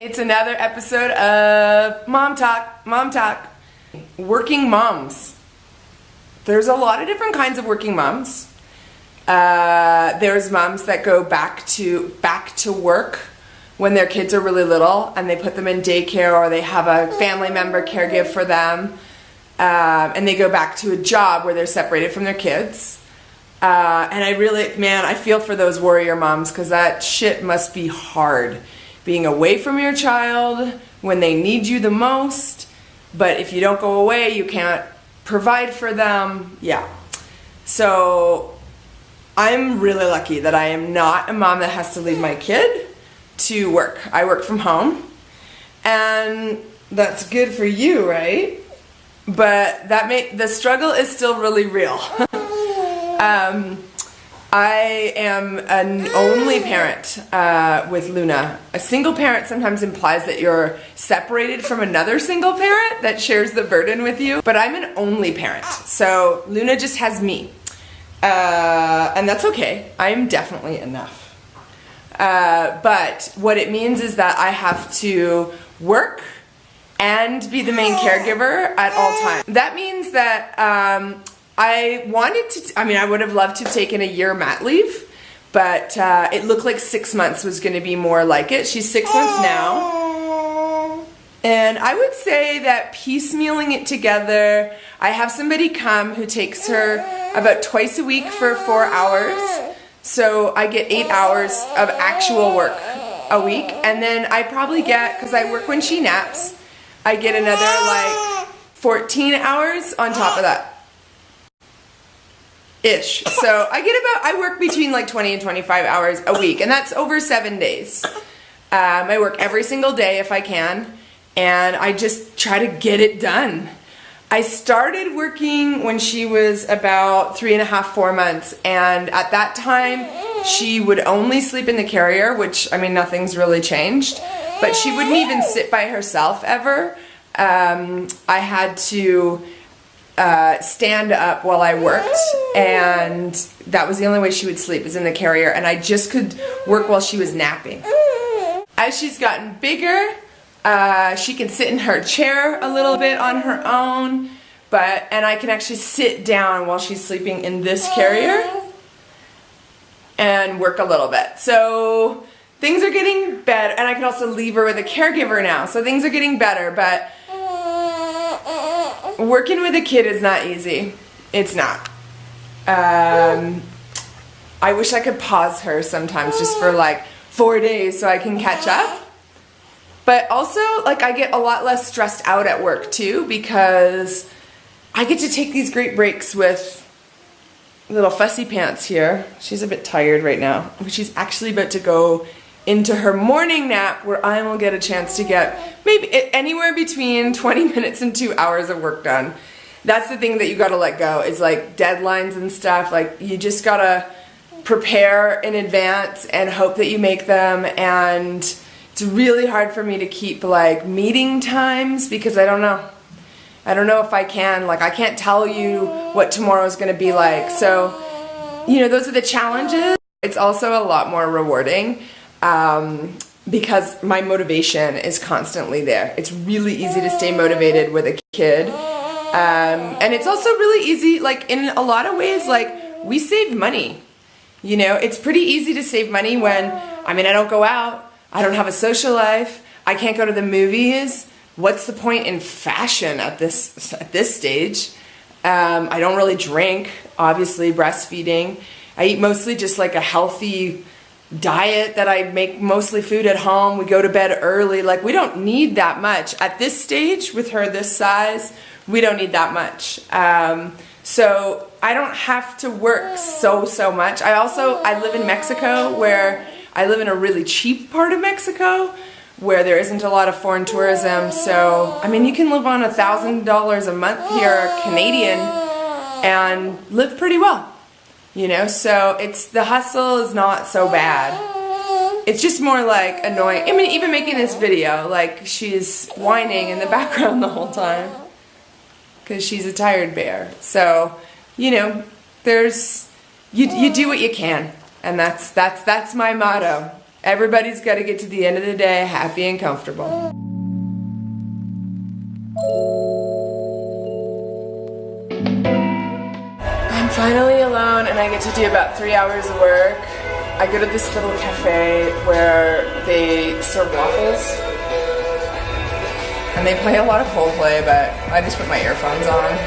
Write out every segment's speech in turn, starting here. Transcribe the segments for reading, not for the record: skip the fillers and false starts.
It's another episode of Mom Talk, Mom Talk. Working moms. There's a lot of different kinds of working moms. There's moms that go back to work when their kids are really little and they put them in daycare or they have a family member caregive for them, and they go back to a job where they're separated from their kids. And I feel for those warrior moms because that shit must be hard. Being away from your child when they need you the most, but if you don't go away, you can't provide for them. Yeah. So I'm really lucky that I am not a mom that has to leave my kid to work. I work from home, and that's good for you, right? But the struggle is still really real. I am an only parent with Luna. A single parent sometimes implies that you're separated from another single parent that shares the burden with you, but I'm an only parent. So Luna just has me. And that's okay. I'm definitely enough. But what it means is that I have to work and be the main caregiver at all times. That means that I would have loved to have taken a year mat leave, but it looked like 6 months was going to be more like it. She's 6 months now. And I would say that piecemealing it together, I have somebody come who takes her about twice a week for 4 hours. So I get 8 hours of actual work a week. And then I probably get, because I work when she naps, I get another 14 hours on top of that. Ish. So I work between 20 and 25 hours a week, and that's over 7 days. I work every single day if I can, and I just try to get it done. I started working when she was about 3.5, 4 months, and at that time, she would only sleep in the carrier, which, nothing's really changed, but she wouldn't even sit by herself ever. I had to stand up while I worked, and that was the only way she would sleep, is in the carrier, and I just could work while she was napping. As she's gotten bigger, she can sit in her chair a little bit on her own, and I can actually sit down while she's sleeping in this carrier and work a little bit. So things are getting better, and I can also leave her with a caregiver now, so things are getting better, but working with a kid is not easy. It's not. I wish I could pause her sometimes just for 4 days so I can catch up. But also, I get a lot less stressed out at work too, because I get to take these great breaks with little fussy pants here. She's a bit tired right now. She's actually about to go into her morning nap, where I will get a chance to get maybe anywhere between 20 minutes and 2 hours of work done. That's the thing that you gotta let go, is deadlines and stuff. You just gotta prepare in advance and hope that you make them, and it's really hard for me to keep meeting times because I don't know if I can. I can't tell you what tomorrow's gonna be like. So, those are the challenges. It's also a lot more rewarding. Because my motivation is constantly there. It's really easy to stay motivated with a kid. And it's also really easy, in a lot of ways, we save money. It's pretty easy to save money when, I don't go out, I don't have a social life, I can't go to the movies. What's the point in fashion at this stage? I don't really drink, obviously, breastfeeding. I eat mostly just a healthy diet that I make mostly food at home. We go to bed early. We don't need that much. At this stage, with her this size, we don't need that much. So I don't have to work so much. I live in Mexico, where I live in a really cheap part of Mexico, where there isn't a lot of foreign tourism. So, you can live on $1,000 a month here, Canadian, and live pretty well. So the hustle is not so bad. It's just more annoying. Even making this video, she's whining in the background the whole time because she's a tired bear. So, there's, you do what you can, and that's my motto. Everybody's got to get to the end of the day happy and comfortable. I'm finally alone and I get to do about 3 hours of work. I go to this little cafe where they serve waffles. And they play a lot of Coldplay, but I just put my earphones on.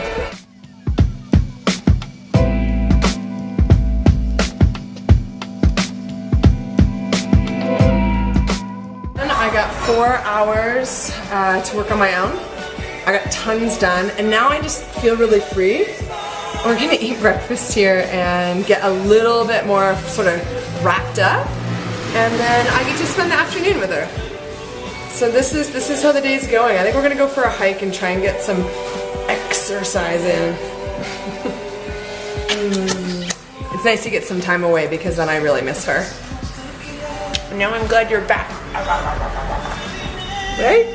And I got 4 hours to work on my own. I got tons done, and now I just feel really free. We're gonna eat breakfast here and get a little bit more sort of wrapped up, and then I get to spend the afternoon with her. So this is how the day's going. I think we're gonna go for a hike and try and get some exercise in. It's nice to get some time away because then I really miss her. And now I'm glad you're back. Right?